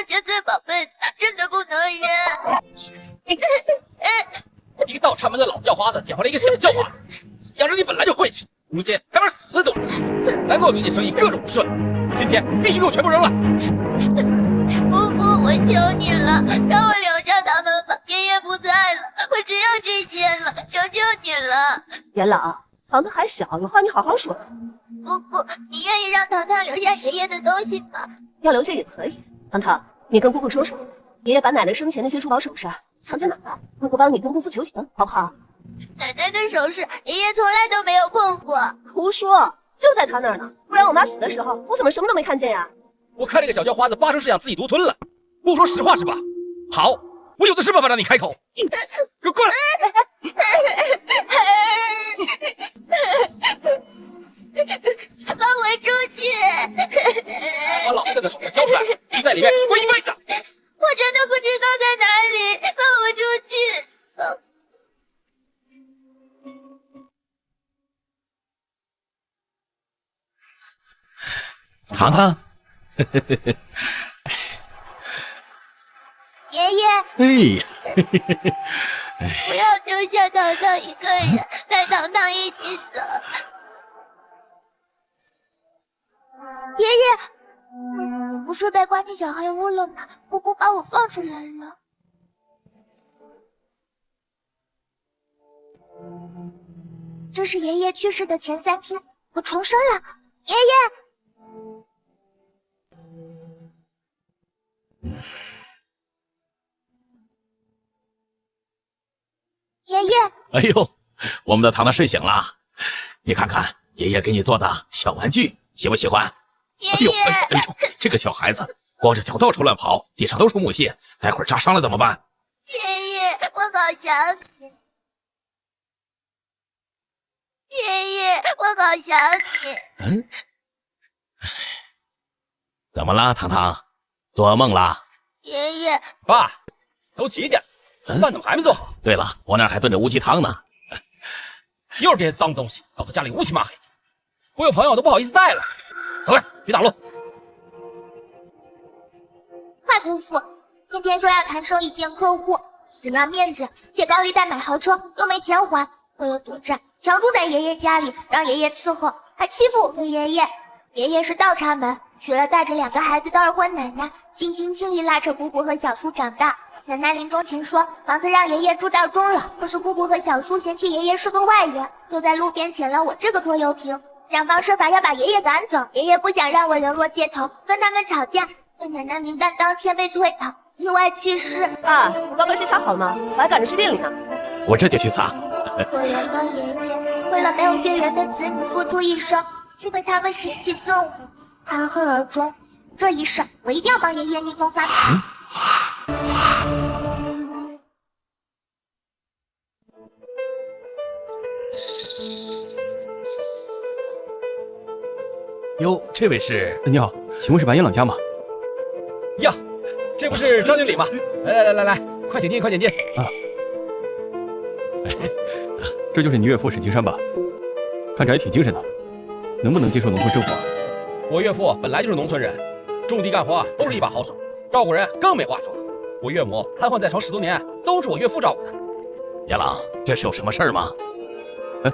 姐最宝贝的，真的不能忍。一个倒插门的老叫花子捡回来一个小叫花子，养着你本来就晦气，如今还玩死的东西。难怪我最近生意各种不顺，今天必须给我全部扔了。姑父，我求你了，让我留下他们吧。爷爷不在了，我只有这些了，求求你了。元老，糖糖还小，有话你好好说。姑姑，你愿意让糖糖留下爷爷的东西吗？要留下也可以。糖糖，你跟姑姑说说，爷爷把奶奶生前那些珠宝首饰藏在哪了？姑姑帮你跟姑父求情，好不好？奶奶的首饰，爷爷从来都没有碰过。胡说，就在他那儿呢，不然我妈死的时候，我怎么什么都没看见呀？我看这个小叫花子八成是想自己独吞了，不说实话是吧？好，我有的是办法让你开口，给我过来！放我出去！把老子的手册交出来，你在里面关一辈子！我真的不知道在哪里，放我出去！糖糖，爷爷，哎呀，不要丢下糖糖一个人，带糖糖一起走。爷爷，我不是被关进小黑屋了吗？姑姑把我放出来了。这是爷爷去世的前3天，我重生了，爷爷。爷爷，哎呦，我们的糖糖睡醒了，你看看爷爷给你做的小玩具，喜不喜欢？爷哎呦，爷，哎呦，这个小孩子光着脚到处乱跑，地上都是木屑，待会儿扎伤了怎么办？爷爷，我好想你。爷爷，我好想你。嗯，怎么了，糖糖？做噩梦了？爷爷，爸，都几点了？饭怎么还没做好？对了，我那儿还炖着乌鸡汤呢。又是这些脏东西，搞得家里乌漆嘛黑的。我有朋友都不好意思带了。走开，别挡路。坏姑父，天天说要谈生意见客户，死要面子，借高利贷买豪车，又没钱还，为了躲债，强住在爷爷家里，让爷爷伺候，还欺负我和爷爷。爷爷是倒插门，娶了带着2个孩子的二婚奶奶，尽心尽力拉扯姑姑和小叔长大。奶奶临终前说，房子让爷爷住到终老，可是姑姑和小叔嫌弃爷爷是个外人，又在路边捡了我这个拖油瓶，想方设法要把爷爷赶走。爷爷不想让我人落街头，跟他们吵架。但奶奶明旦当天被推倒，意外去世。爸，我高跟鞋擦好了吗？我还赶着去店里呢。我这就去擦。可怜的爷爷，为了没有血缘的子女付出一生，却被他们嫌弃憎恶，含恨而终。这一世，我一定要帮爷爷逆风翻盘。哟，这位是？你好，请问是白银朗家吗？呀，这不是张经理吗？来，快请进，快请进。啊，这就是你岳父沈青山吧？看着还挺精神的，能不能接受农村生活？我岳父本来就是农村人，种地干活都是一把好手，照顾人更没话说。我岳母瘫痪在床10多年，都是我岳父照顾的。杨朗，这是有什么事儿吗？哎，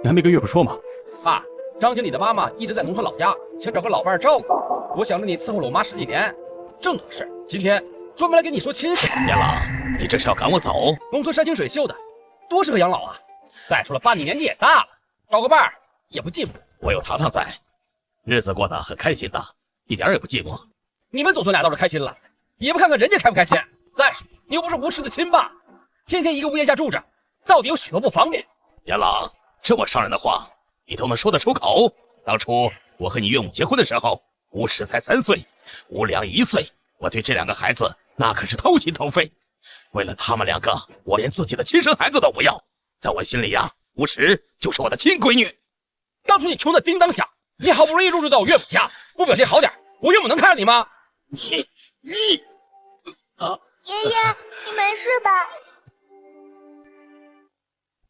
你还没跟岳父说吗？爸，张经理的妈妈一直在农村老家，想找个老伴照顾。我想着你伺候了我妈10几年，正合适。今天专门来跟你说亲事。杨朗，你这是要赶我走？农村山清水秀的，多适合养老啊！再说了，爸你年纪也大了，找个伴儿也不寂寞。我有糖糖在，日子过得很开心的，一点也不寂寞。你们总算俩倒是开心了，也不看看人家开不开心。再说你又不是无耻的亲爸，天天一个屋檐下住着，到底有许多不方便。杨朗，这么伤人的话你都能说得出口？当初我和你岳母结婚的时候，吴石才3岁，吴良1岁，我对这2个孩子那可是掏心掏肺。为了他们2个，我连自己的亲生孩子都不要。在我心里呀，吴石就是我的亲闺女。当初你穷的叮当响，你好不容易入住到我岳母家，不表现好点，我岳母能看上你吗？爷爷，你没事吧？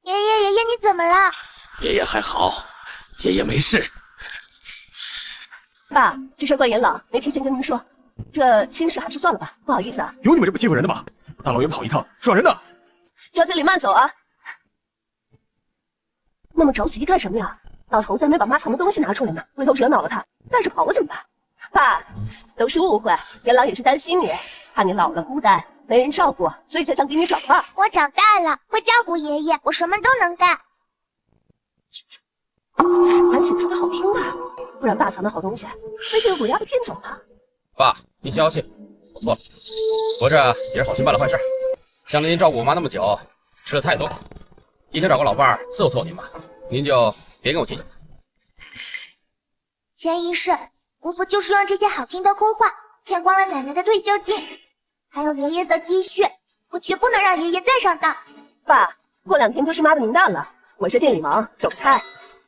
爷爷，你怎么了？爷爷还好，爷爷没事。爸，这事怪严老，没提前跟您说。这亲事还是算了吧，不好意思啊。有你们这么欺负人的吗？大老远跑一趟，爽人的。赵经理慢走啊！那么着急干什么呀？老头子还没把妈藏的东西拿出来呢，回头惹恼了他，带着跑了怎么办？爸，都是误会，元朗也是担心你，怕你老了孤单没人照顾，所以才想给你找爸。我长大了，会照顾爷爷，我什么都能干。赶紧说的好听吧，不然爸藏的好东西被这个鬼丫头骗走了。爸，您消气，我错了，我这也是好心办了坏事，想着您照顾我妈那么久，吃的太多，也想找个老伴儿伺候伺候您吧，您就别跟我计较了。前一世，姑父就是用这些好听的空话骗光了奶奶的退休金，还有爷爷的积蓄，我绝不能让爷爷再上当。爸，过2天就是妈的名单了，我这店里忙，走不开。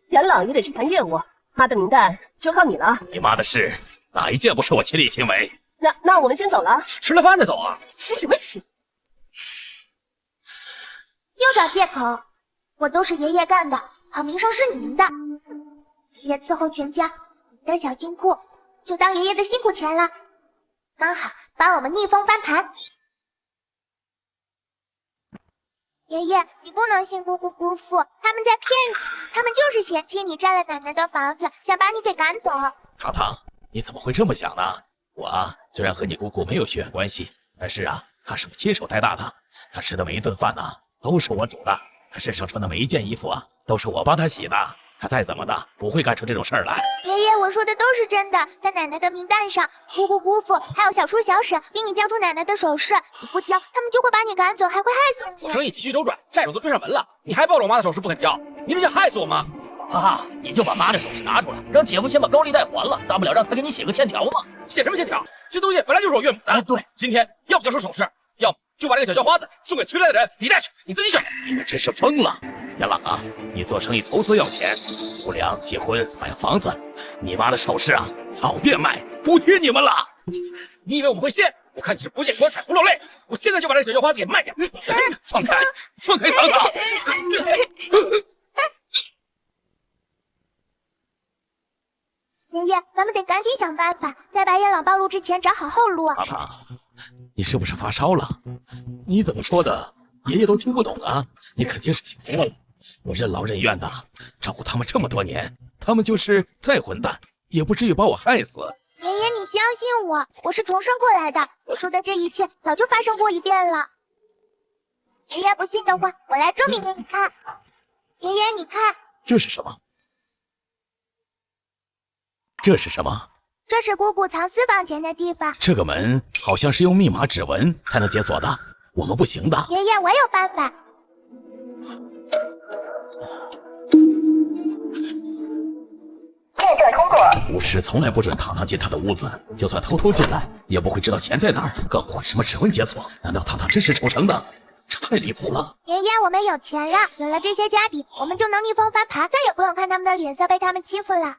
元朗也得去谈业务，妈的名单就靠你了。你妈的事，哪一件不是我亲力亲为？那我们先走了。吃了饭再走啊？吃什么吃？又找借口，我都是爷爷干的，好名声是您的。爷爷伺候全家，你的小金库就当爷爷的辛苦钱了，刚好帮我们逆风翻盘。爷爷，你不能信姑姑姑父，他们在骗你，他们就是嫌弃你占了奶奶的房子，想把你给赶走。糖糖，你怎么会这么想呢？我虽然和你姑姑没有血缘关系，但是她是我亲手带大的，她吃的每一顿饭都是我煮的，她身上穿的每一件衣服都是我帮她洗的。她再怎么的不会干出这种事儿来。爷爷，我说的都是真的，在奶奶的名单上，姑姑姑父还有小叔小婶逼你交出奶奶的首饰，你不交，他们就会把你赶走，还会害死你。生意急需周转，债主都追上门了，你还抱着我妈的首饰不肯交，你们想害死我吗？哈哈，你就把妈的首饰拿出来，让姐夫先把高利贷还了，大不了让他给你写个欠条嘛。写什么欠条？这东西本来就是我岳母的。对，今天要不交出首饰，要么就把这个小叫花子送给催债的人抵债去，你自己选。你们真是疯了！元朗你做生意投资要钱，不良结婚买房子，你妈的首饰早变卖，不贴你们了。你以为我们会信？我看你是不见棺材不落泪，我现在就把这个小叫花子给卖掉。放开，放开糖糖！爷爷，咱们得赶紧想办法，在白眼朗暴露之前找好后路。糖糖，你是不是发烧了？你怎么说的，爷爷都听不懂啊！你肯定是想多了。我任劳任怨的照顾他们这么多年，他们就是再混蛋，也不至于把我害死。爷爷，你相信我，我是重生过来的，我说的这一切早就发生过一遍了。爷爷不信的话，我来证明给你看。爷爷，你看，这是什么？这是什么？这是姑姑藏私房钱的地方。这个门好像是用密码指纹才能解锁的，我们不行的。爷爷，我有办法。验证通过。巫师从来不准糖糖进他的屋子，就算偷偷进来，也不会知道钱在哪儿，更不会什么指纹解锁。难道糖糖真是重生的？这太离谱了！爷爷，我们有钱了，有了这些家底，我们就能逆风翻盘，再也不用看他们的脸色被他们欺负了。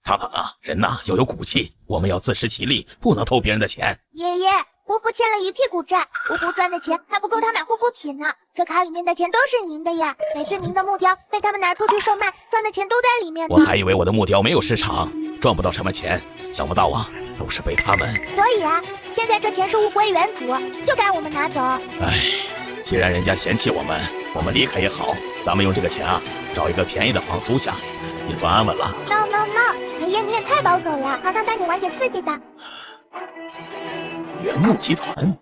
糖糖人要有骨气，我们要自食其力，不能偷别人的钱。爷爷，姑父欠了一屁股债，姑姑赚的钱还不够他买护肤品呢。这卡里面的钱都是您的呀，每次您的木雕被他们拿出去售卖，赚的钱都在里面呢。我还以为我的木雕没有市场，赚不到什么钱，想不到都是被他们。所以现在这钱是物归原主，就该我们拿走。既然人家嫌弃我们离开也好，咱们用这个钱找一个便宜的房租下，也算安稳了。No， 爷爷你也太保守了，糖糖带你玩点刺激的。原木集团，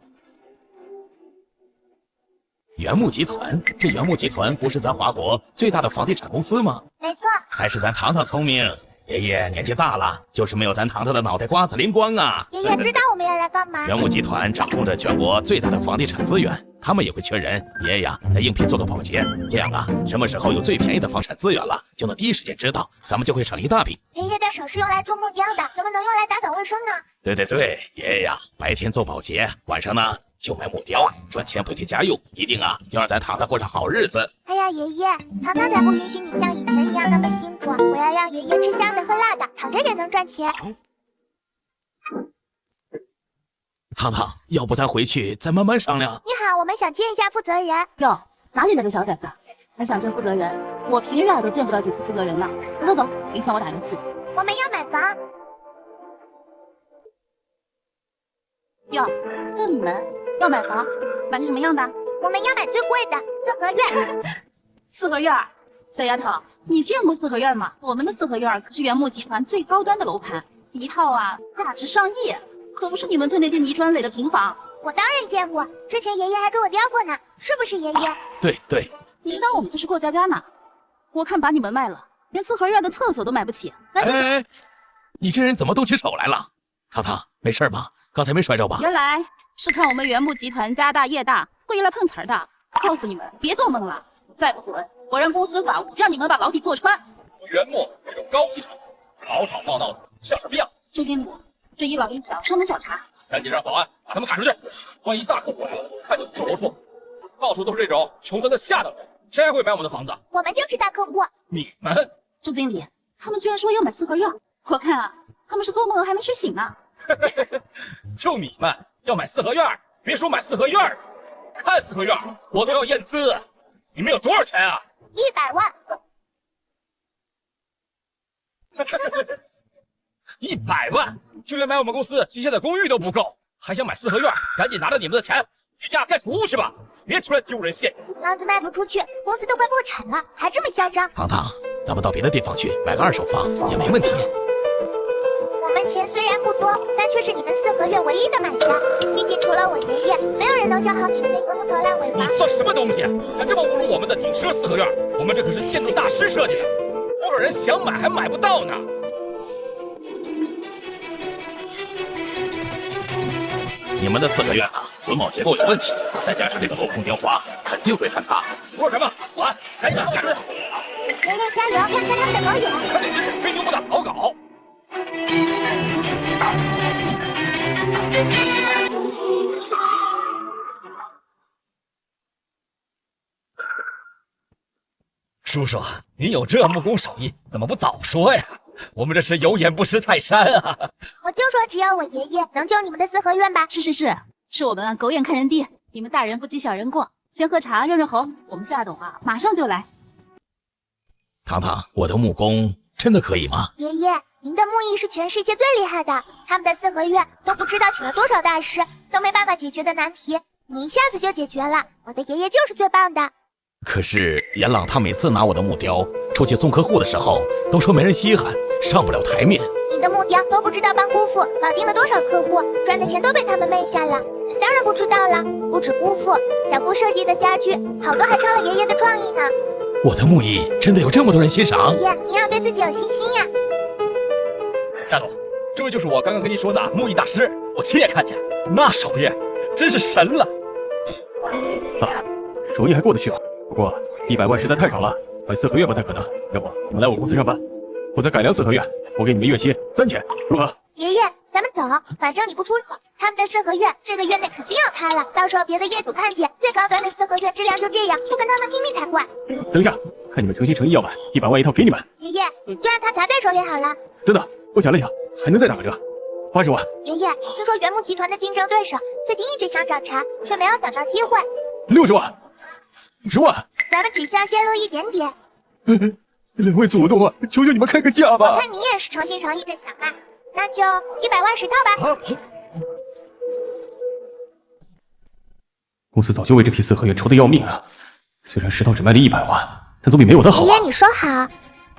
原木集团，这原木集团不是咱华国最大的房地产公司吗？没错，还是咱糖糖聪明。爷爷年纪大了，就是没有咱糖糖的脑袋瓜子灵光啊。爷爷知道我们要来干嘛？原木集团掌控着全国最大的房地产资源，他们也会缺人。爷爷来应聘做个保洁，这样什么时候有最便宜的房产资源了，就能第一时间知道，咱们就会省一大笔。爷爷的手是用来做木雕的，怎么能用来打扫卫生呢？对，爷爷白天做保洁，晚上呢就买木雕，赚钱补贴家用，一定要让咱糖糖过上好日子。哎呀，爷爷，糖糖才不允许你像以前一样那么辛苦，我要让爷爷吃香的喝辣的，躺着也能赚钱。糖糖，要不咱回去再慢慢商量。你好，我们想见一下负责人。哟，哪里来的小崽子，还想见负责人？我平日都见不到几次负责人了。走，影响我打游戏。我们要买房。哟，就你们要买房，买个什么样的？我们要买最贵的四合院。四合院。小丫头，你见过四合院吗？我们的四合院可是原木集团最高端的楼盘，一套啊价值上亿，可不是你们村那些泥砖垒的平房。我当然见过，之前爷爷还给我雕过呢，是不是爷爷？对，你当我们这是过家家呢？我看把你们卖了，连四合院的厕所都买不起。哎，你这人怎么动起手来了？糖糖，没事吧？刚才没摔着吧？原来是看我们原木集团家大业大，故意来碰瓷儿的。告诉你们，别做梦了，再不滚，我让公司法务让你们把牢底坐穿。原木这种高级产品，吵吵闹闹的，像什么样？周经理，这一老一小上门找茬，赶紧让保安把他们赶出去！万一大客户来了，看就不说。到处都是这种穷酸的下等人，谁还会买我们的房子？我们就是大客户。你们？周经理，他们居然说要买四合院，我看啊，他们是做梦还没睡醒呢。就你们要买四合院，别说买四合院，看四合院我都要验资。你们有多少钱啊？100万。100万，就连买我们公司旗下的公寓都不够，还想买四合院？赶紧拿着你们的钱，回家再出去吧，别出来丢人现眼。房子卖不出去，公司都快破产了，还这么嚣张。糖糖，咱们到别的地方去买个二手房也没问题。我们钱虽然不多，但却是你们四合院唯一的买家。毕竟除了我爷爷，没有人能修好你们那些木头烂尾房。你算什么东西？敢这么侮辱我们的顶奢四合院？我们这可是建筑大师设计的，多少人想买还买不到呢。你们的四合院啊，榫卯结构有问题，再加上这个镂空雕花，肯定会坍塌。说什么？保安，赶紧赶出去！爷爷加油，看看他们的狗眼。看这真是吹牛不打草稿。叔叔，您有这木工手艺，怎么不早说呀？我们这是有眼不识泰山啊！我就说只有我爷爷能救你们的四合院吧。是我们啊，狗眼看人低，你们大人不计小人过。先喝茶润润喉，我们夏董啊马上就来。糖糖，我的木工真的可以吗？爷爷，您的木艺是全世界最厉害的，他们的四合院都不知道请了多少大师，都没办法解决的难题，你一下子就解决了。我的爷爷就是最棒的。可是严朗他每次拿我的木雕出去送客户的时候，都说没人稀罕，上不了台面。你的木雕都不知道帮姑父搞定了多少客户，赚的钱都被他们昧下了。当然不知道了，不止姑父，小姑设计的家具好多还超了爷爷的创意呢。我的木艺真的有这么多人欣赏？爷爷，您要对自己有信心呀。夏总，这位就是我刚刚跟您说的木艺大师，我亲眼看见，那手艺真是神了。啊，手艺还过得去吧？不过100万实在太少了，买四合院不太可能。要不你们来我公司上班，负责改良四合院，我给你们月薪3000，如何？爷爷，咱们走，反正你不出手，他们的四合院这个月内肯定要塌了。到时候别的业主看见最高端的四合院质量就这样，不跟他们拼命才怪。等一下，看你们诚心诚意要买，100万一套给你们。爷爷，就让他砸在手里好了。等等，我想了想，还能再打个折，80万。爷爷，听说原木集团的竞争对手最近一直想找茬，却没有等到机会。 60万，50万。咱们只需要泄露一点点。两位祖宗啊，求求你们开个价吧！我看你也是诚心诚意的想卖，那就100万10套吧。公司早就为这批四合院愁得要命啊！虽然10套只卖了100万，但总比没有的好啊。爷爷，你说好，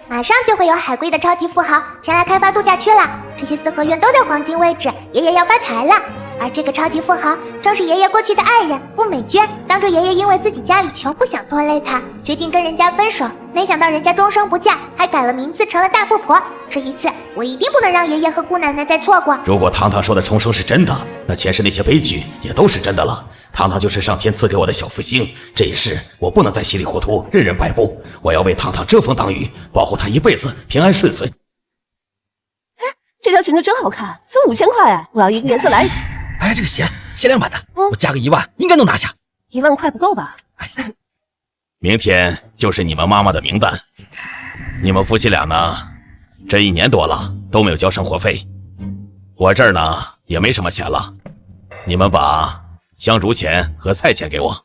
马上就会有海归的超级富豪前来开发度假区了。这些四合院都在黄金位置，爷爷要发财了。 而这个超级富豪正是爷爷过去的爱人顾美娟。当初爷爷因为自己家里穷，不想拖累她，决定跟人家分手。没想到人家终生不嫁，还改了名字成了大富婆。这一次，我一定不能让爷爷和姑奶奶再错过。如果糖糖说的重生是真的，那前世那些悲剧也都是真的了。糖糖就是上天赐给我的小福星，这一世我不能再稀里糊涂、任人摆布。我要为糖糖遮风挡雨，保护她一辈子平安顺遂。哎，这条裙子真好看，才5000块哎！我要一个颜色来一个。 哎，这个鞋限量版的，我加个1万应该能拿下。1万块不够吧？明天就是你们妈妈的名单，你们夫妻俩呢，这1年多了都没有交生活费，我这儿呢也没什么钱了，你们把香烛钱和菜钱给我。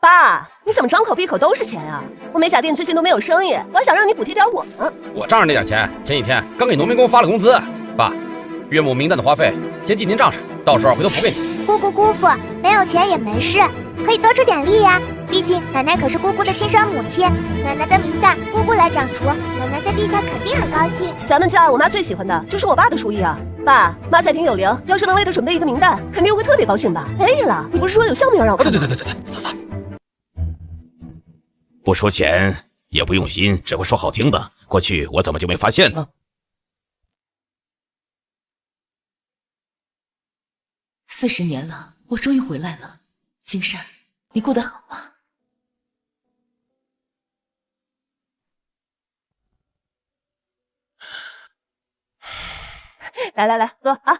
爸，你怎么张口闭口都是钱啊？我美甲店最近都没有生意，我还想让你补贴点我呢。我账上那点钱，前几天刚给农民工发了工资，爸。岳母名单的花费先记您账上，到时候回头补给你。姑姑姑父没有钱也没事，可以多出点力呀。毕竟奶奶可是姑姑的亲生母亲，奶奶的名单姑姑来掌厨，奶奶在地下肯定很高兴。咱们家我妈最喜欢的就是我爸的厨艺啊。爸妈在天有灵，要是能为他准备一个名单，肯定会特别高兴吧？哎呀，你不是说有项目要让我看吗？对，嫂，不出钱也不用心，只会说好听的，过去我怎么就没发现呢？40年了，我终于回来了。金山，你过得好吗？来，喝啊！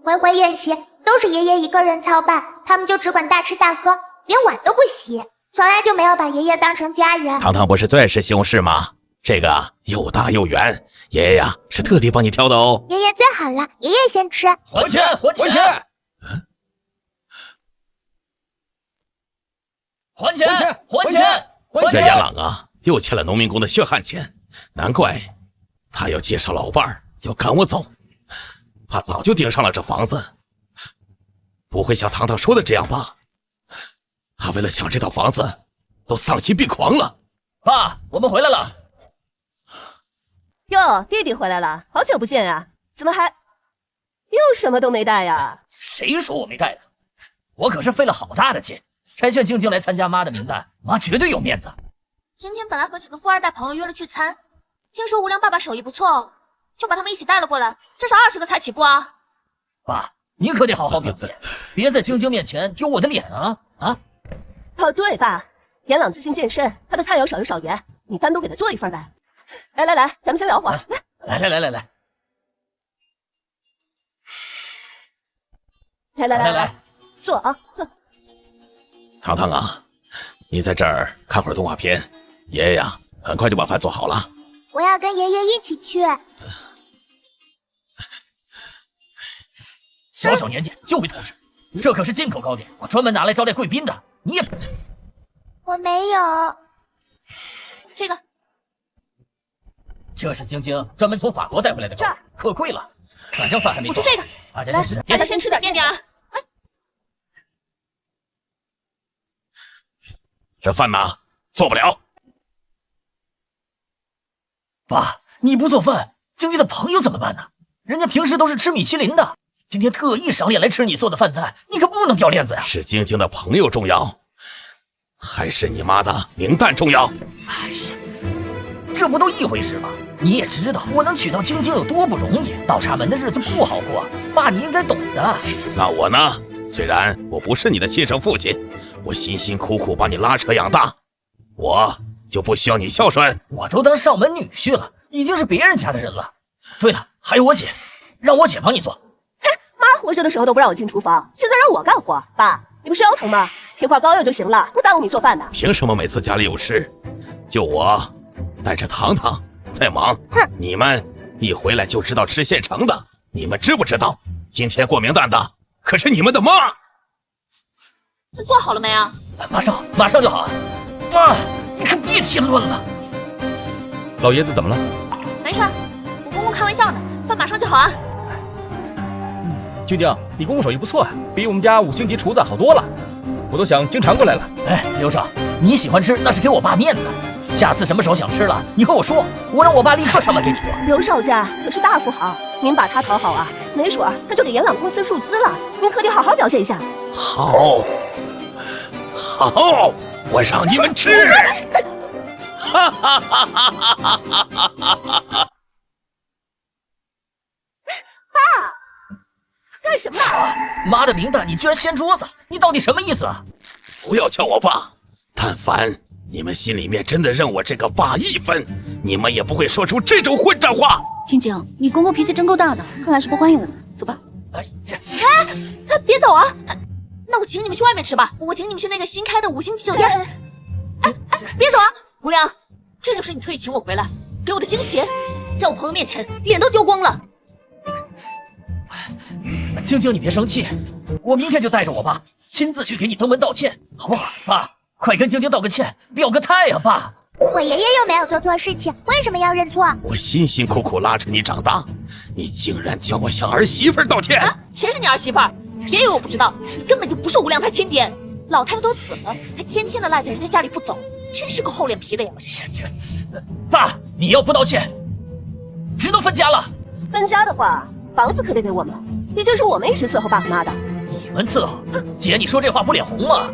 回回宴席都是爷爷一个人操办，他们就只管大吃大喝，连碗都不洗，从来就没有把爷爷当成家人。糖糖不是最爱吃西红柿吗？这个又大又圆，爷爷呀是特地帮你挑的哦。爷爷最好了，爷爷先吃。还钱！还钱！还钱！还钱！这严朗啊，又欠了农民工的血汗钱，难怪他要介绍老伴儿，要赶我走。他早就盯上了这房子，不会像糖糖说的这样吧？他为了抢这套房子，都丧心病狂了。爸，我们回来了。哟，弟弟回来了，好久不见呀！怎么还又什么都没带呀？谁说我没带的？我可是费了好大的劲，才劝晶晶来参加妈的名单，妈绝对有面子。今天本来和几个富二代朋友约了聚餐，听说无良爸爸手艺不错哦，就把他们一起带了过来，至少20个菜起步啊！爸，你可得好好表现，别在晶晶面前丢我的脸啊！啊！哦，对，爸，严朗最近健身，他的菜肴少油少盐，你单独给他做一份呗。来，咱们先聊会儿。来，坐啊，坐。糖糖啊，你在这儿看会儿动画片，爷爷呀，很快就把饭做好了。我要跟爷爷一起去。小年纪就会偷吃，这可是进口糕点，我专门拿来招待贵宾的，你也不吃。我没有。这是晶晶专门从法国带回来的糕，可贵了。反正饭还没做，我吃这个，大家先吃点，大家先吃点垫垫啊。这饭呢，做不了。爸，你不做饭，晶晶的朋友怎么办呢？人家平时都是吃米其林的，今天特意赏脸来吃你做的饭菜，你可不能掉链子呀。是晶晶的朋友重要，还是你妈的名单重要？哎呀，这不都一回事吗？你也知道我能娶到晶晶有多不容易，倒插门的日子不好过，爸你应该懂的。那我呢？虽然我不是你的亲生父亲，我辛辛苦苦把你拉扯养大，我就不需要你孝顺。我都当上门女婿了，已经是别人家的人了。对了，还有我姐，让我姐帮你做。嘿，妈活着的时候都不让我进厨房，现在让我干活。爸，你不是腰疼吗？贴块膏药就行了，不耽误你做饭的。凭什么每次家里有事，就我带着糖糖在忙？你们一回来就知道吃现成的，你们知不知道？今天过名单的可是你们的妈。那做好了没啊？马上就好。爸，你可别添乱了。老爷子怎么了？没事，我公公开玩笑呢，饭马上就好啊。晶晶，你公公手艺不错啊，比我们家5星级厨子好多了，我都想经常过来了。哎，刘少，你喜欢吃那是给我爸面子，下次什么时候想吃了，你和我说，我让我爸立刻上门给你做。刘少家可是大富豪，您把他讨好啊，没准他就给严朗公司入资了。您可得好好表现一下。好，我让你们吃！哈哈哈哈哈哈！爸，干什么呢？妈的名单，你居然掀桌子，你到底什么意思啊？不要叫我爸，但凡你们心里面真的认我这个爸1分，你们也不会说出这种混账话。晶晶，你公公脾气真够大的，看来是不欢迎我们。走吧。哎，别走啊！那我请你们去外面吃吧，我请你们去那个新开的5星级酒店。哎，别走啊！无良，这就是你特意请我回来给我的惊喜，在我朋友面前脸都丢光了。晶晶，你别生气，我明天就带着我爸亲自去给你登门道歉，好不好？爸，快跟晶晶道个歉，表个态呀，爸！我爷爷又没有做错事情，为什么要认错？我辛辛苦苦拉着你长大，你竟然叫我向儿媳妇道歉！啊，谁是你儿媳妇儿？别以为我不知道，你根本就不是无良他亲爹。老太太都死了，还天天的赖在人家家里不走，真是个厚脸皮的呀！爸，你要不道歉，只能分家了。分家的话，房子可得给我们，毕竟是我们一直伺候爸和妈的。你们伺候？姐，你说这话不脸红吗？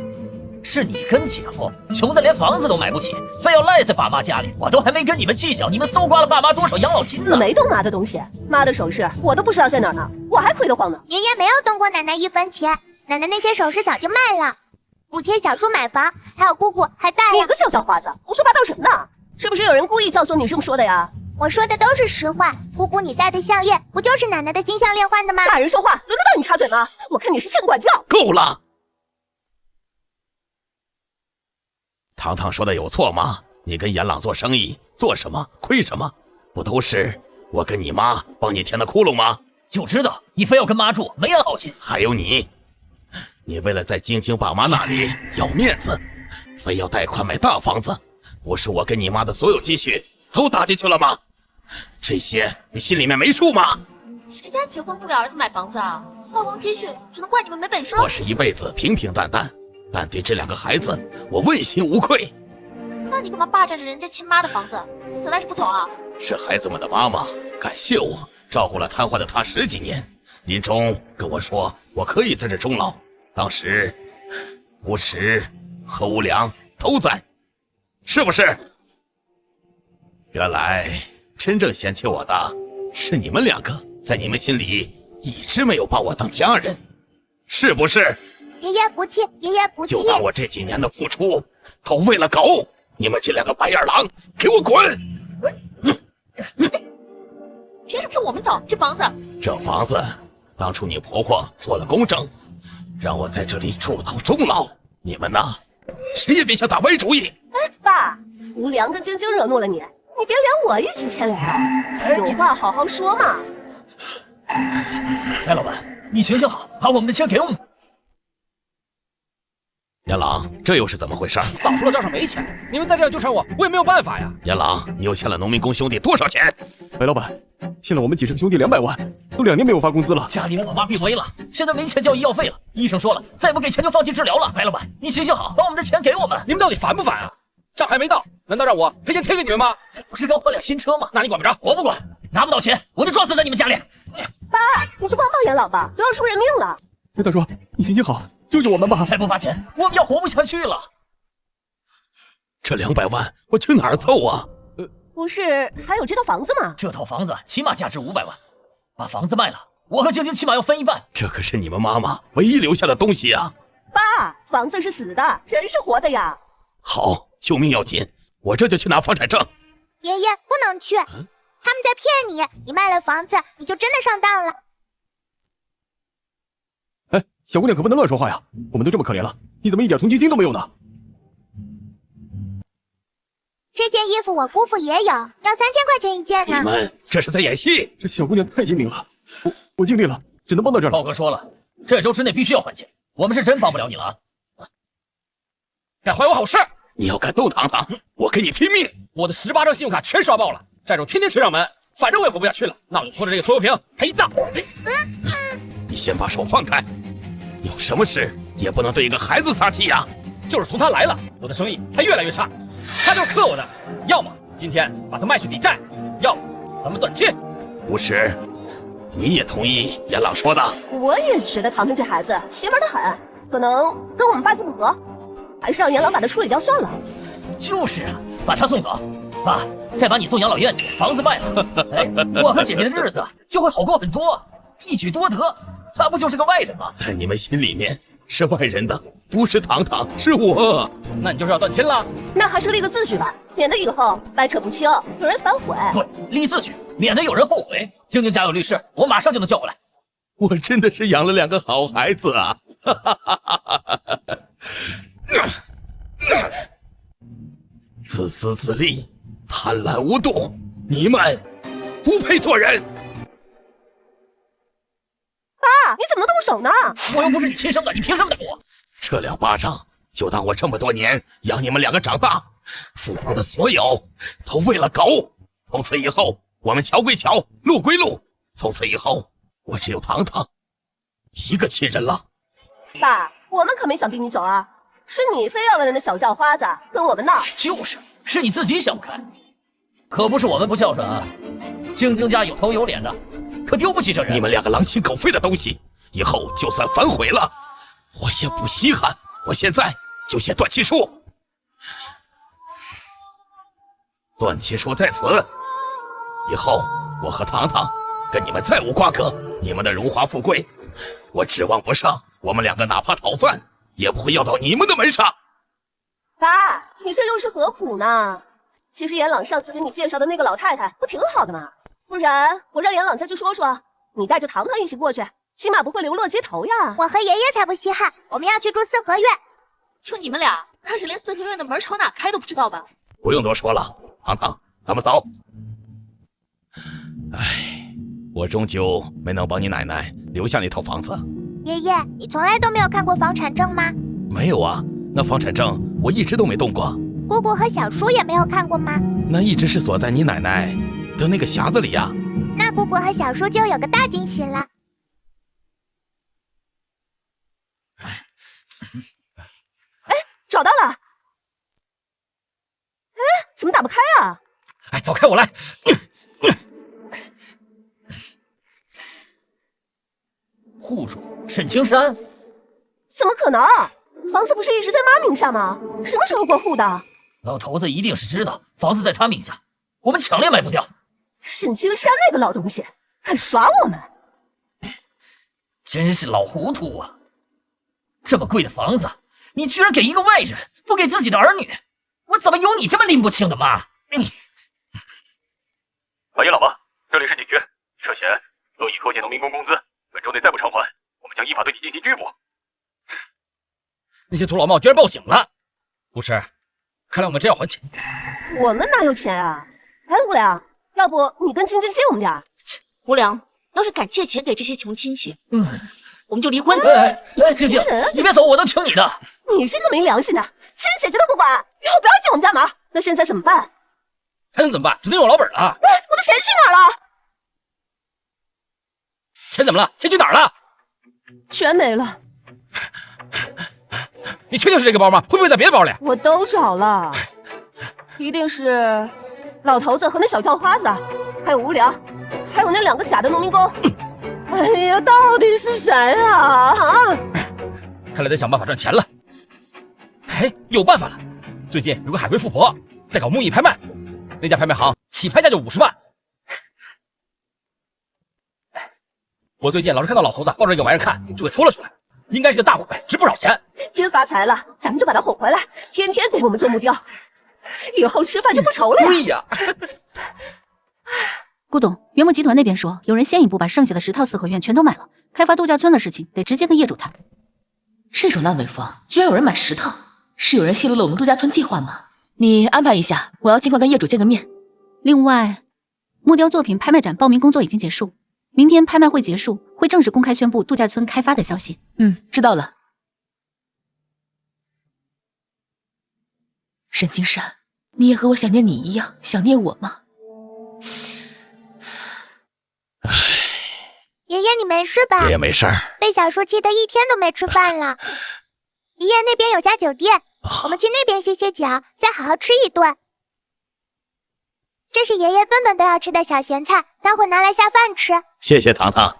是你跟姐夫穷的连房子都买不起，非要赖在爸妈家里，我都还没跟你们计较，你们搜刮了爸妈多少养老金呢？你没动妈的东西，妈的首饰我都不知道在哪儿呢，我还亏得慌呢。爷爷没有动过奶奶一分钱，奶奶那些首饰早就卖了，补贴小叔买房，还有姑姑还带了。你个小叫花子，胡说八道什么呢？是不是有人故意教唆你这么说的呀？我说的都是实话，姑姑你戴的项链不就是奶奶的金项链换的吗？大人说话轮得到你插嘴吗？我看你是欠管教。够了！糖糖说的有错吗？你跟严朗做生意，做什么亏什么，不都是我跟你妈帮你填的窟窿吗？就知道你非要跟妈住，没安好心。还有你为了在晶晶爸妈那里要面子，非要贷款买大房子，不是我跟你妈的所有积蓄都打进去了吗？这些你心里面没数吗？谁家结婚不给儿子买房子啊？花光积蓄，只能怪你们没本事了。我是一辈子平平淡淡，但对这2个孩子，我问心无愧。那你干嘛霸占着人家亲妈的房子，死赖着不走啊？是孩子们的妈妈感谢我照顾了瘫痪的她10几年，临终跟我说我可以在这终老。当时无耻和无良都在，是不是？原来真正嫌弃我的是你们2个，在你们心里一直没有把我当家人，是不是？爷爷不气，爷爷不气。就当我这几年的付出都为了狗！你们这2个白眼狼，给我滚！凭什么是我们走？这房子，这房子当初你婆婆做了公证，让我在这里住到终老。你们呢，谁也别想打歪主意。哎，爸，吴良跟晶晶惹怒了你，你别连我一起牵连，有话好好说嘛。白老板，你行行好，把我们的钱给我们。严朗，这又是怎么回事？早说了账上没钱，你们再这样纠缠我，我也没有办法呀。严朗，你又欠了农民工兄弟多少钱？白老板，欠了我们几成兄弟200万，都2年没有发工资了。家里我妈病危了，现在没钱交医药费了，医生说了，再不给钱就放弃治疗了。白老板，你行行好，把我们的钱给我们。你们到底烦不烦啊？账还没到，难道让我赔钱贴给你们吗？不是刚换辆新车吗？那你管不着，我不管，拿不到钱我就撞死在你们家里。爸，你就帮帮严老吧，都要出人命了。哎，大叔，你行行好，救救我们吧！再不发钱，我们要活不下去了。这200万我去哪儿凑啊？不是还有这套房子吗？这套房子起码价值500万，把房子卖了，我和晶晶起码要分一半。这可是你们妈妈唯一留下的东西啊！爸，房子是死的，人是活的呀。好，救命要紧，我这就去拿房产证。爷爷不能去，他们在骗你，你卖了房子，你就真的上当了。哎，小姑娘可不能乱说话呀！我们都这么可怜了，你怎么一点同情心都没有呢？这件衣服我姑父也有，要3000块钱一件呢。你们这是在演戏！这小姑娘太精明了，我尽力了，只能帮到这儿了。豹哥说了，这周之内必须要还钱，我们是真帮不了你了啊！敢坏我好事！你要敢动堂堂，我跟你拼命！我的18张信用卡全刷爆了，债主天天催上门，反正我也活不下去了，那我就拖着这个拖油瓶陪葬。你先把手放开，有什么事也不能对一个孩子撒气呀！就是从他来了，我的生意才越来越差。他就是克我的，要么今天把他卖去抵债，要么咱们断亲。无耻，你也同意严朗说的？我也觉得唐腾这孩子邪门的很，可能跟我们八字不合，还是让严朗把他处理掉算了。就是啊，把他送走。爸，再把你送养老院去，房子卖了，哎，我和姐姐的日子就会好过很多，一举多得。他不就是个外人吗？在你们心里面是外人的，不是堂堂，是我。那你就是要断亲了？那还是立个字据吧，免得以后掰扯不清，有人反悔。对，立字据，免得有人后悔。晶晶家有律师，我马上就能叫过来。我真的是养了2个好孩子啊！自私自利，贪婪无度，你们不配做人。爸，你怎么能动手呢？我又不是你亲生的，你凭什么打我？这2巴掌就当我这么多年养你们2个长大，付出的所有都为了狗。从此以后，我们桥归桥，路归路。从此以后，我只有糖糖一个亲人了。爸，我们可没想逼你走啊，是你非要为了那小叫花子跟我们闹。是你自己想不开，可不是我们不孝顺啊。晶晶家有头有脸的，可丢不起这人。你们两个狼心狗肺的东西，以后就算反悔了，我也不稀罕。我现在就写断亲书，断亲书在此。以后我和糖糖跟你们再无瓜葛，你们的荣华富贵我指望不上，我们两个哪怕讨饭也不会要到你们的门上。爸，你这又是何苦呢？其实严朗上次给你介绍的那个老太太不挺好的吗？不然我让严朗再去说说，你带着糖糖一起过去，起码不会流落街头呀。我和爷爷才不稀罕，我们要去住四合院。就你们俩，怕是连四合院的门朝哪开都不知道吧？不用多说了，糖糖，咱们走。唉，我终究没能帮你奶奶留下那套房子。爷爷，你从来都没有看过房产证吗？没有啊，那房产证我一直都没动过。姑姑和小叔也没有看过吗？那一直是锁在你奶奶的那个匣子里呀。那姑姑和小叔就有个大惊喜了。哎，找到了。哎，怎么打不开啊？哎，走开，我来。户主沈青山？怎么可能？房子不是一直在妈名下吗？什么时候过户的？老头子一定是知道房子在他名下，我们强烈卖不掉。沈青山那个老东西敢耍我们，真是老糊涂啊！这么贵的房子，你居然给一个外人，不给自己的儿女，我怎么有你这么拎不清的妈？老爷老婆，这里是警局，涉嫌恶意拖欠农民工工资，本周内再不偿还，我们将依法对你进行拘捕。那些土老帽居然报警了，护士，看来我们真要还钱。我们哪有钱啊？哎，无良，要不你跟晶晶借我们点？无良，要是敢借钱给这些穷亲戚，我们就离婚。晶晶，你别走，我都听你的。你是个没良心的，亲姐姐都不管，以后不要进我们家门。那现在怎么办？还能怎么办？只能用老本了。哎，我的钱去哪儿了？钱怎么了？钱去哪儿了？全没了。你确定是这个包吗？会不会在别的包里？我都找了，一定是老头子和那小叫花子，还有无良，还有那2个假的农民工。哎呀，到底是谁啊？看来得想办法赚钱了。哎，有办法了！最近有个海归富婆在搞木艺拍卖，那家拍卖行起拍价就50万。我最近老是看到老头子抱着一个玩意看，就给抽了出来，应该是个大物品，值不少钱。真发财了，咱们就把他哄回来，天天给我们做木雕，以后吃饭就不愁了呀。对呀。顾董，原木集团那边说，有人先一步把剩下的10套四合院全都买了，开发度假村的事情得直接跟业主谈。这种烂尾房居然有人买10套，是有人泄露了我们度假村计划吗？你安排一下，我要尽快跟业主见个面。另外，木雕作品拍卖展报名工作已经结束，明天拍卖会结束，会正式公开宣布度假村开发的消息。知道了。沈青山，你也和我想念你一样想念我吗？爷爷，你没事吧？爷爷没事儿。被小叔气得一天都没吃饭了。爷爷那边有家酒店，我们去那边歇歇脚，再好好吃一顿。这是爷爷顿顿都要吃的小咸菜，待会拿来下饭吃。谢谢糖糖。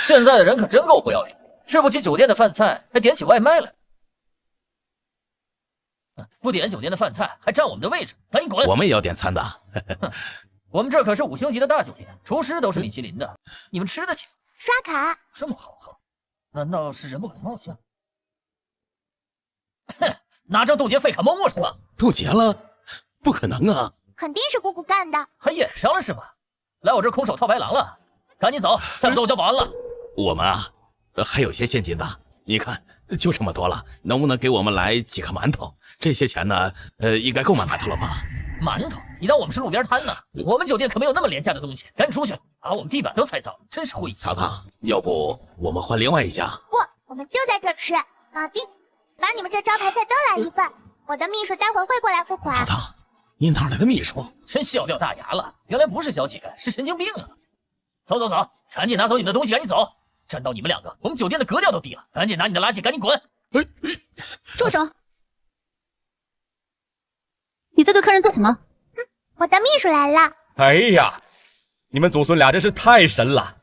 现在的人可真够不要脸，吃不起酒店的饭菜，还点起外卖来。不点酒店的饭菜，还占我们的位置，赶紧滚！我们也要点餐的。我们这可是5星级的大酒店，厨师都是米其林的，你们吃得起？刷卡。这么豪横，难道是人不可貌相？哼，拿张渡劫废卡摸摸是吧？渡劫了？不可能啊！肯定是姑姑干的。还演上了是吧？来我这空手套白狼了，赶紧走，再不走我叫保安了。我们啊，还有些现金的，你看就这么多了，能不能给我们来几个馒头？这些钱呢，应该够买馒头了吧？馒头？你当我们是路边摊呢？我们酒店可没有那么廉价的东西，赶紧出去，把我们地板都踩脏，真是晦气。糖糖，要不我们换另外一家？不，我们就在这吃，搞定。把你们这招牌菜都来一份。我的秘书待会儿会过来付款。糖糖，你哪来的秘书？真笑掉大牙了！原来不是小乞丐，是神经病啊！走走走，赶紧拿走你们的东西，赶紧走！沾到你们两个，我们酒店的格调都低了。赶紧拿你的垃圾，赶紧滚！住手！你在对客人做什么？我的秘书来了。哎呀，你们祖孙俩真是太神了！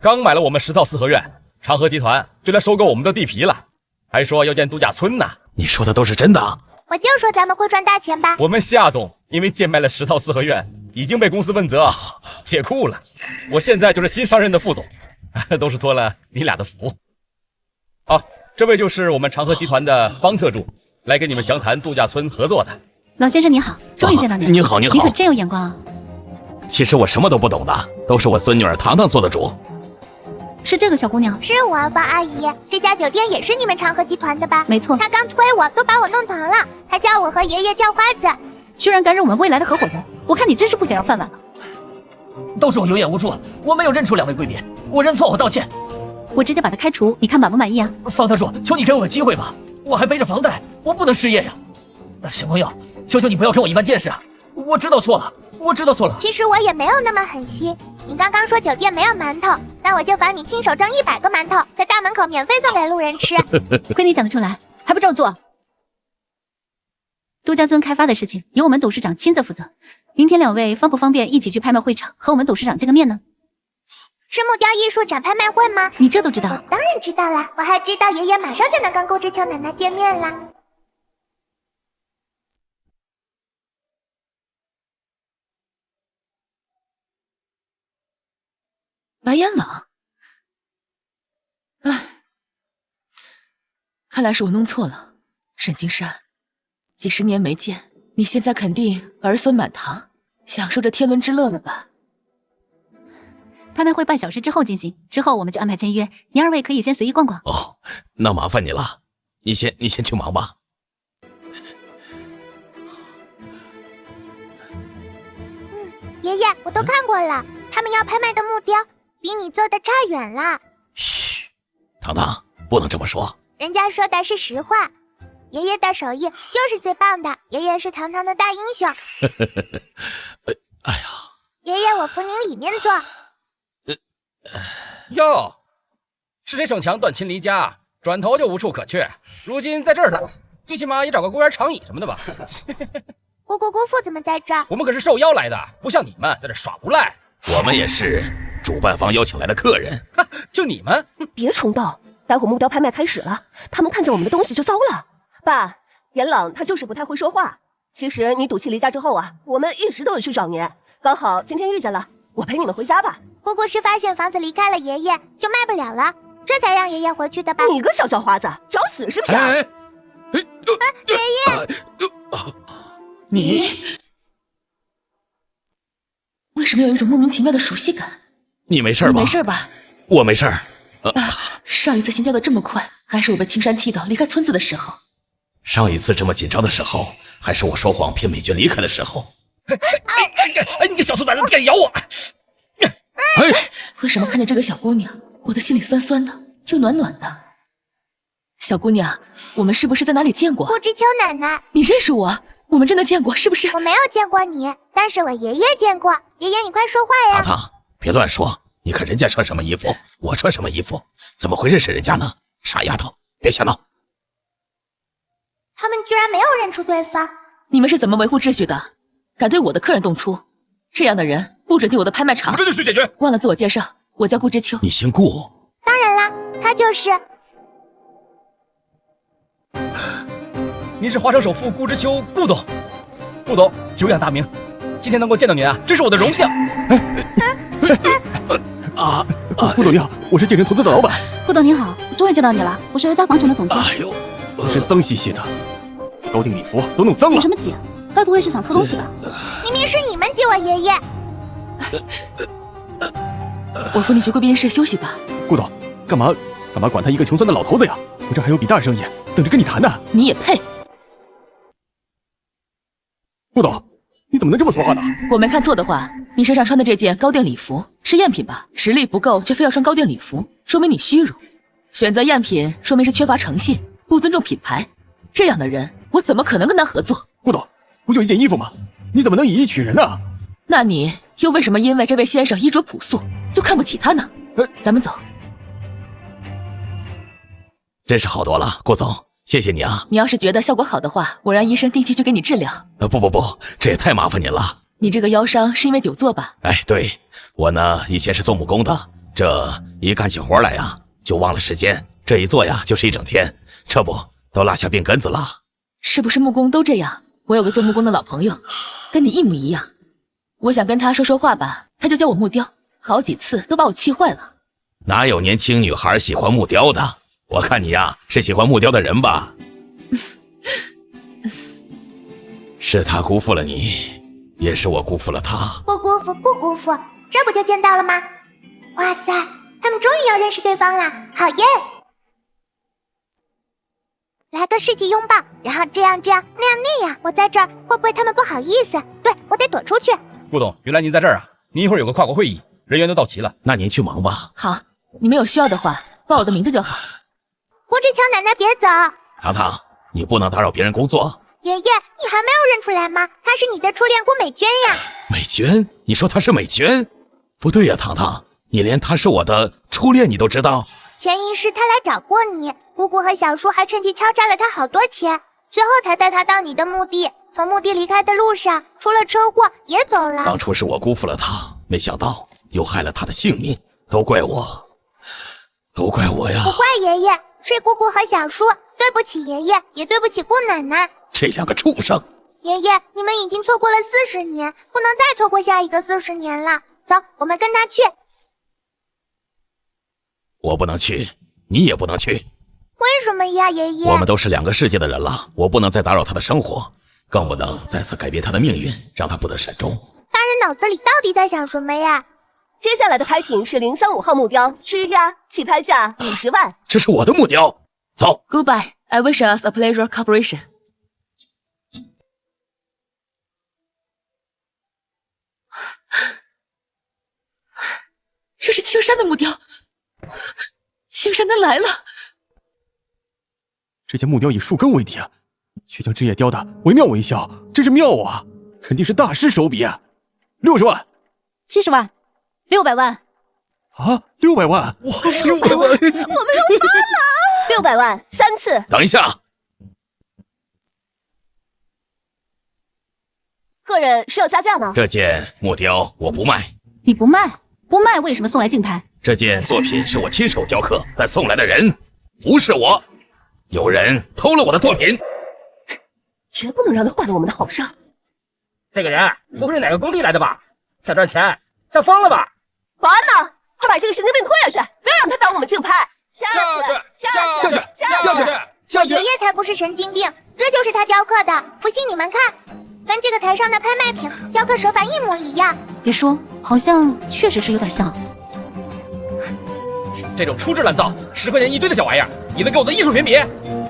刚买了我们10套四合院，长河集团就来收购我们的地皮了，还说要建度假村呢。你说的都是真的？我就说咱们会赚大钱吧。我们夏董因为贱卖了10套四合院，已经被公司问责解雇了。我现在就是新上任的副总，都是托了你俩的福。这位就是我们长河集团的方特助，来跟你们详谈度假村合作的。老先生你好，终于见到你了。你好，你好。你可真有眼光啊！其实我什么都不懂的，都是我孙女儿糖糖做的主。是这个小姑娘？是我，方阿姨。这家酒店也是你们长河集团的吧？没错。她刚推我，都把我弄疼了，还叫我和爷爷叫花子。居然敢惹我们未来的合伙人，我看你真是不想要饭碗了。都是我有眼无珠，我没有认出2位贵宾，我认错，我道歉。我直接把他开除，你看满不满意啊？方特助，求你给我个机会吧，我还背着房贷，我不能失业呀。小朋友，求求你不要跟我一般见识啊！我知道错了，我知道错了。其实我也没有那么狠心。你刚刚说酒店没有馒头，那我就罚你亲手蒸100个馒头，在大门口免费送给路人吃。亏你讲得出来，还不照做？度假村开发的事情由我们董事长亲自负责。明天2位方不方便一起去拍卖会场和我们董事长见个面呢？是木雕艺术展拍卖会吗？你这都知道？我当然知道了，我还知道爷爷马上就能跟顾之秋奶奶见面了。白眼狼，唉，看来是我弄错了。沈金山，几10年没见，你现在肯定儿孙满堂，享受着天伦之乐了吧？拍卖会半小时之后进行，之后我们就安排签约，你2位可以先随意逛逛。哦，那麻烦你了，你先去忙吧。爷爷，我都看过了，他们要拍卖的木雕比你做的差远了。嘘，糖糖，不能这么说。人家说的是实话，爷爷的手艺就是最棒的，爷爷是堂堂的大英雄。哎呀，爷爷，我扶您里面坐。哟，是谁逞强断亲离家，转头就无处可去？如今在这儿了，最起码也找个公园长椅什么的吧。姑姑姑父怎么在这儿？我们可是受邀来的，不像你们在这耍无赖。我们也是主办方邀请来的客人。就你们？别冲动，待会木雕拍卖开始了，他们看见我们的东西就糟了。爸，严朗他就是不太会说话。其实你赌气离家之后啊，我们一直都有去找您，刚好今天遇见了，我陪你们回家吧。姑姑是发现房子离开了爷爷就卖不了了，这才让爷爷回去的吧？你个小叫花子，找死是不是？爷爷，你为什么有一种莫名其妙的熟悉感？你没事吧？你没事吧？我没事儿。上一次心跳的这么快，还是我被青山气到离开村子的时候。上一次这么紧张的时候，还是我说谎骗美娟离开的时候。你个小兔崽子，敢咬我！为什么看着这个小姑娘，我的心里酸酸的又暖暖的？小姑娘，我们是不是在哪里见过？顾之秋奶奶，你认识我？我们真的见过，是不是？我没有见过你，但是我爷爷见过。爷爷，你快说话呀！糖糖，别乱说。你看人家穿什么衣服，我穿什么衣服，怎么会认识人家呢？傻丫头，别瞎闹。他们居然没有认出对方。你们是怎么维护秩序的？敢对我的客人动粗，这样的人不准进我的拍卖场。这就去解决。忘了自我介绍，我叫顾之秋。你姓顾？当然啦，他就是。您是华城首富顾之秋，顾董。顾董久仰大名，今天能够见到您啊，真是我的荣幸。顾董你好，我是建成投资的老板。顾董你好，终于见到你了，我是尤家房产的总监。哎呦，是脏兮兮的，高定礼服都弄脏了。挤什么挤？该不会是想偷东西吧？明明是你们挤我爷爷。我扶你去贵宾室休息吧。顾董，干嘛管他一个穷酸的老头子呀？我这还有笔大生意等着跟你谈呢。你也配？顾董，你怎么能这么说话呢？我没看错的话，你身上穿的这件高定礼服是赝品吧？实力不够却非要穿高定礼服，说明你虚荣；选择赝品，说明是缺乏诚信，不尊重品牌。这样的人我怎么可能跟他合作？顾董，不就一件衣服吗？你怎么能以一取人呢？那你又为什么因为这位先生衣着朴素就看不起他呢？咱们走。真是好多了，顾总，谢谢你啊。你要是觉得效果好的话，我让医生定期去给你治疗。不，这也太麻烦您了。你这个腰伤是因为久坐吧？哎，对，我呢以前是做木工的，这一干起活来呀就忘了时间，这一坐呀就是一整天，这不都落下病根子了。是不是木工都这样？我有个做木工的老朋友，跟你一模一样。我想跟他说说话吧，他就教我木雕，好几次都把我气坏了。哪有年轻女孩喜欢木雕的？我看你呀是喜欢木雕的人吧？是他辜负了你，也是我辜负了他。不辜负，不辜负，这不就见到了吗？哇塞，他们终于要认识对方了，好耶！来个世纪拥抱，然后这样那样，我在这儿会不会他们不好意思？对，我得躲出去。顾董，原来您在这儿啊！您一会儿有个跨国会议，人员都到齐了。那您去忙吧。好，你们有需要的话报我的名字就好。胡志强奶奶别走。糖糖，你不能打扰别人工作。爷爷，你还没有认出来吗？她是你的初恋顾美娟呀。美娟？你说她是美娟？不对呀，糖糖，你连她是我的初恋你都知道？前一世她来找过你，姑姑和小叔还趁机敲诈了她好多钱，最后才带她到你的墓地。从墓地离开的路上出了车祸也走了。当初是我辜负了她，没想到又害了她的性命，都怪我呀。不怪爷爷，是姑姑和小叔，对不起爷爷，也对不起顾奶奶。这两个畜生！爷爷，你们已经错过了40年，不能再错过下一个40年了。走，我们跟他去。我不能去，你也不能去。为什么呀，爷爷？我们都是两个世界的人了，我不能再打扰他的生活，更不能再次改变他的命运，让他不得善终。大人脑子里到底在想什么呀？接下来的拍品是035号木雕，施压，起拍价50万。这是我的木雕，走。 Goodbye, I wish us a pleasure cooperation. 这是青山的木雕，青山他来了。这件木雕以树根为底啊，却将枝叶雕得惟妙惟肖，真是妙啊！肯定是大师手笔啊！60万、 70万、600万啊！600万！哇，600万！我们又发了！600万3次。等一下，客人是要加价吗？这件木雕我不卖。你不卖？不卖为什么送来竞拍？这件作品是我亲手雕刻，但送来的人不是我，有人偷了我的作品，绝不能让他坏了我们的好事。这个人不会是哪个工地来的吧？想赚钱，想疯了吧？保安呢？快把这个神经病拖下去，不要让他挡我们竞拍。下去！我爷爷才不是神经病，这就是他雕刻的，不信你们看，跟这个台上的拍卖品雕刻手法一模一样。别说，好像确实是有点像。这种粗制滥造，10块钱一堆的小玩意儿，你能给我的艺术品比？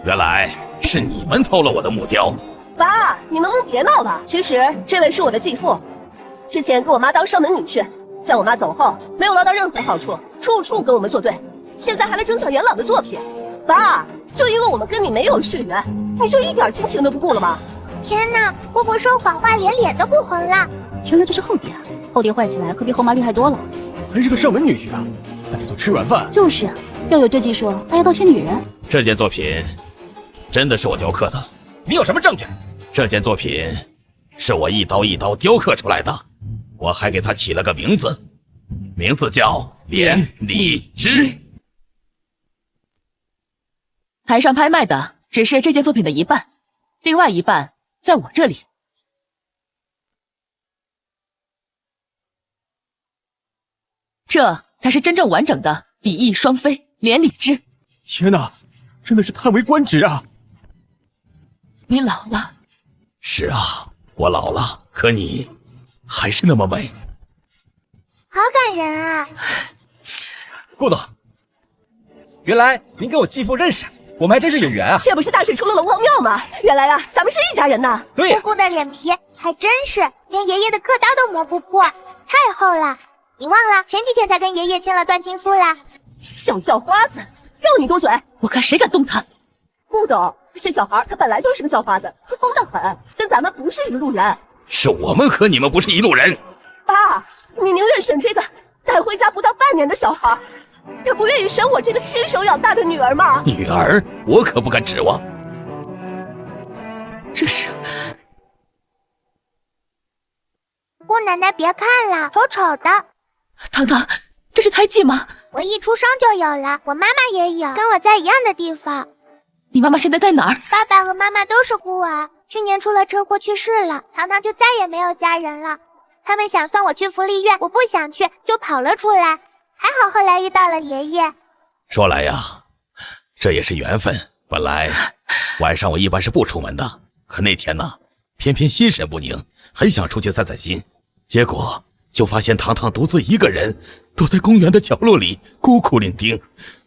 原来是你们偷了我的木雕。爸，你能不能别闹了？其实这位是我的继父，之前跟我妈当上门女婿，在我妈走后没有捞到任何好处，处处跟我们作对，现在还来争抢元老的作品。爸，就因为我们跟你没有血缘，你就一点亲情都不顾了吗？天哪，姑姑说谎话连脸都不红了。原来这是后爹，后爹坏起来可比后妈厉害多了。还是个上门女婿啊，那就做吃软饭。就是要有这技术，还要倒贴女人。这件作品真的是我雕刻的。你有什么证据？这件作品是我一刀一刀雕刻出来的，我还给它起了个名字，名字叫连理枝。台上拍卖的只是这件作品的一半，另外一半在我这里。这才是真正完整的比翼双飞，连理枝。天哪，真的是叹为观止啊！你老了。是啊，我老了，可你还是那么美。好感人啊！顾总，原来您跟我继父认识，我们还真是有缘啊！这不是大水冲了龙王庙吗？原来啊，咱们是一家人呐！对呀，姑姑的脸皮还真是连爷爷的刻刀都磨不破，太厚了。你忘了前几天才跟爷爷签了断亲书啦？小叫花子，让你多嘴！我看谁敢动他！顾董，这小孩他本来就是个叫花子，他疯得很，跟咱们不是一路人。是我们和你们不是一路人。爸，你宁愿选这个带回家不到半年的小孩，也不愿意选我这个亲手养大的女儿吗？女儿，我可不敢指望。这是姑奶奶别看了，丑丑的。糖糖，这是胎记吗？我一出生就有了，我妈妈也有，跟我在一样的地方。你妈妈现在在哪儿？爸爸和妈妈都是孤儿，去年出了车祸去世了，糖糖就再也没有家人了。他们想送我去福利院，我不想去，就跑了出来。还好后来遇到了爷爷。说来呀，这也是缘分。本来晚上我一般是不出门的，可那天呢，偏偏心神不宁，很想出去散散心，结果就发现糖糖独自一个人躲在公园的角落里，孤苦伶仃，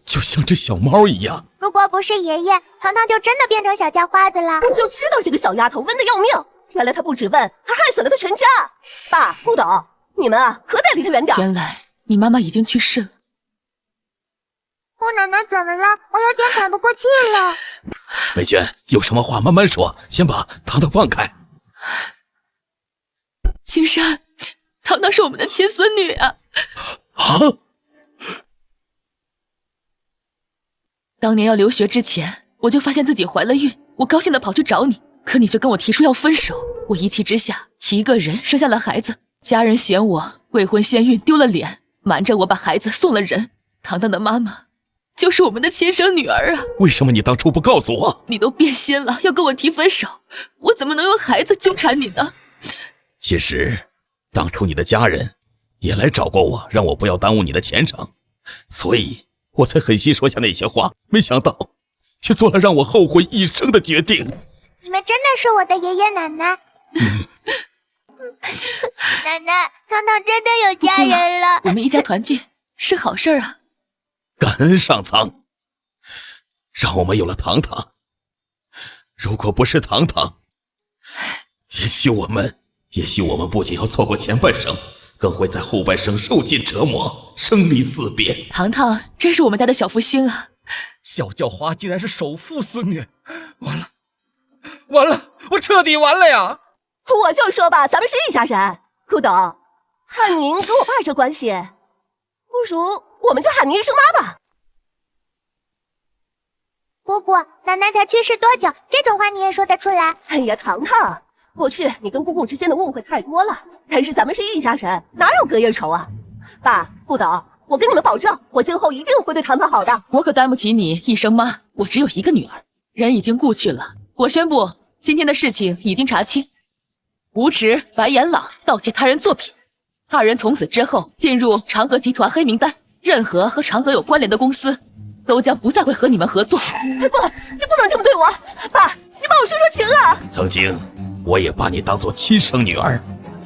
就像只小猫一样。如果不是爷爷，糖糖就真的变成小叫花子了。我就知道这个小丫头温得要命，原来她不止温，还害死了她全家。爸，顾董，你们啊，可得离她远点。原来你妈妈已经去世了。姑奶奶怎么了？我有点喘不过气了。美娟，有什么话慢慢说，先把糖糖放开。青山，糖糖是我们的亲孙女啊！啊！当年要留学之前，我就发现自己怀了孕，我高兴的跑去找你，可你却跟我提出要分手。我一气之下，一个人生下了孩子，家人嫌我未婚先孕丢了脸，瞒着我把孩子送了人。糖糖的妈妈就是我们的亲生女儿啊！为什么你当初不告诉我？你都变心了，要跟我提分手，我怎么能用孩子纠缠你呢？其实，当初你的家人也来找过我，让我不要耽误你的前程，所以我才狠心说下那些话，没想到却做了让我后悔一生的决定。你们真的是我的爷爷奶奶。奶奶，糖糖真的有家人了。我们一家团聚是好事啊！感恩上苍，让我们有了糖糖。如果不是糖糖，也许我们不仅要错过前半生，更会在后半生受尽折磨，生离死别。糖糖真是我们家的小福星啊！小叫花竟然是首富孙女，完了，我彻底完了呀！我就说吧，咱们是一家人。顾董，喊您跟我爸这关系，不如我们就喊您一声妈吧。姑姑，奶奶才去世多久？这种话你也说得出来？哎呀，糖糖，过去你跟姑姑之间的误会太多了，但是咱们是一家人，哪有隔夜仇啊？爸，顾董，我跟你们保证，我今后一定会对糖糖好的。我可担不起你一声妈，我只有一个女儿，人已经故去了。我宣布，今天的事情已经查清，吴驰、白眼朗盗窃他人作品，二人从此之后进入长河集团黑名单，任何和长河有关联的公司都将不再会和你们合作。不，你不能这么对我，爸，你帮我说说情啊！曾经我也把你当作亲生女儿，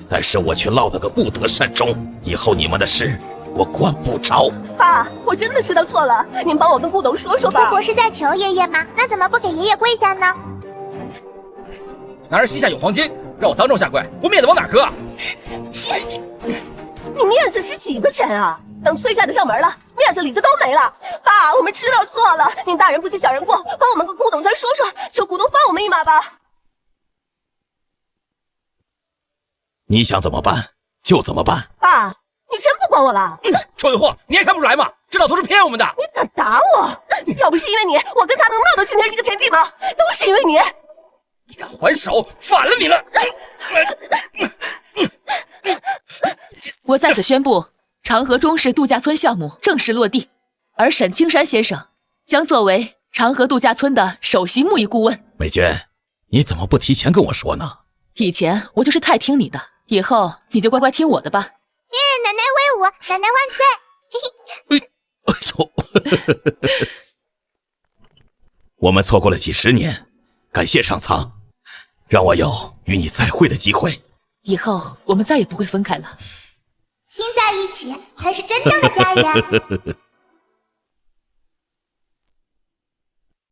但是我却落得个不得善终，以后你们的事我管不着。爸，我真的知道错了，您帮我跟顾董说说吧。姑姑是在求爷爷吗？那怎么不给爷爷跪下呢？男儿膝下有黄金，让我当众下跪，我面子往哪搁啊？你面子值几个钱啊？等催债的上门了，面子里子都没了。爸，我们知道错了，您大人不计小人过，帮我们跟顾董再说说，求顾董放我们一马吧。你想怎么办就怎么办。爸，你真不管我了？蠢货，你还看不出来吗？这老头是骗我们的。你敢打我？要不是因为你，我跟他能闹到今天这个田地吗？都是因为你。你敢还手，反了你了！我在此宣布，长河中式度假村项目正式落地，而沈青山先生将作为长河度假村的首席牧艺顾问。美娟，你怎么不提前跟我说呢？以前我就是太听你的，以后你就乖乖听我的吧。奶奶威武，奶奶万岁！哎呦，我们错过了几十年，感谢上苍，让我有与你再会的机会。以后我们再也不会分开了。心在一起才是真正的家人。